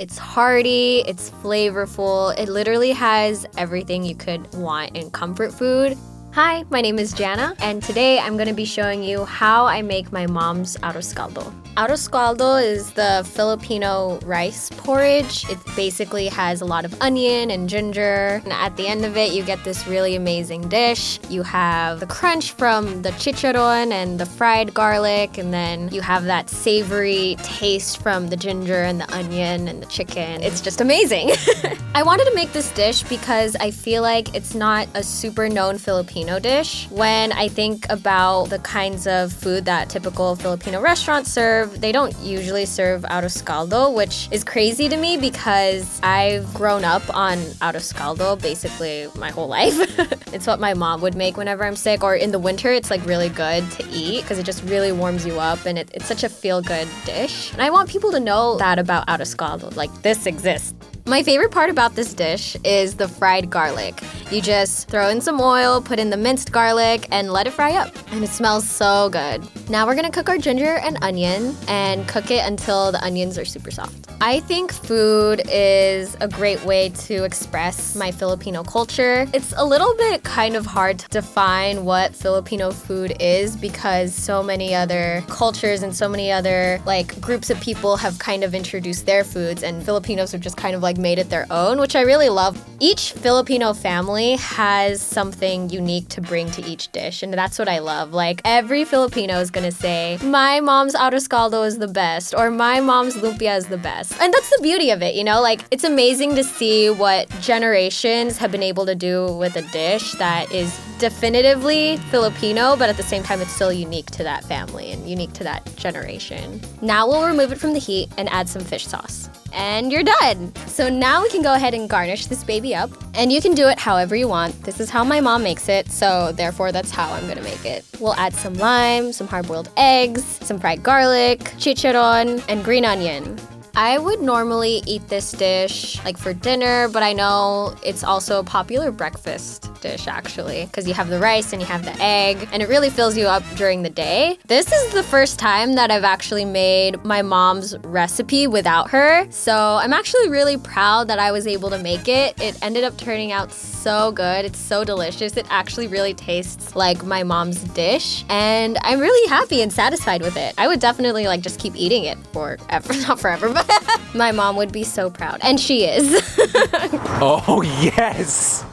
It's hearty, it's flavorful. It literally has everything you could want in comfort food. Hi, my name is Jana, and today I'm going to be showing you how I make my mom's arroz caldo. Arroz caldo is the Filipino rice porridge. It basically has a lot of onion and ginger. And at the end of it, you get this really amazing dish. You have the crunch from the chicharron and the fried garlic, and then you have that savory taste from the ginger and the onion and the chicken. It's just amazing. I wanted to make this dish because I feel like it's not a super known Filipino dish. When I think about the kinds of food that typical Filipino restaurants serve, they don't usually serve arroz caldo, which is crazy to me because I've grown up on arroz caldo basically my whole life. It's what my mom would make whenever I'm sick, or in the winter it's like really good to eat because it just really warms you up and it's such a feel-good dish. And I want people to know that about arroz caldo, like this exists. My favorite part about this dish is the fried garlic. You just throw in some oil, put in the minced garlic, and let it fry up. And it smells so good. Now we're gonna cook our ginger and onion and cook it until the onions are super soft. I think food is a great way to express my Filipino culture. It's a little bit kind of hard to define what Filipino food is because so many other cultures and so many other groups of people have kind of introduced their foods, and Filipinos have just kind of made it their own, which I really love. Each Filipino family has something unique to bring to each dish, and that's what I love. Every Filipino is gonna say, my mom's arroz caldo is the best, or my mom's lumpia is the best. And that's the beauty of it, it's amazing to see what generations have been able to do with a dish that is definitively Filipino, but at the same time it's still unique to that family and unique to that generation. Now we'll remove it from the heat and add some fish sauce. And you're done. So now we can go ahead and garnish this baby up. And you can do it however you want. This is how my mom makes it, so therefore that's how I'm gonna make it. We'll add some lime, some hard-boiled eggs, some fried garlic, chicharron, and green onion. I would normally eat this dish for dinner, but I know it's also a popular breakfast dish actually, because you have the rice and you have the egg, and it really fills you up during the day. This is the first time that I've actually made my mom's recipe without her, so I'm actually really proud that I was able to make it. It ended up turning out so good. It's so delicious. It actually really tastes like my mom's dish, and I'm really happy and satisfied with it. I would definitely just keep eating it forever, not forever, but my mom would be so proud, and she is. Oh, yes!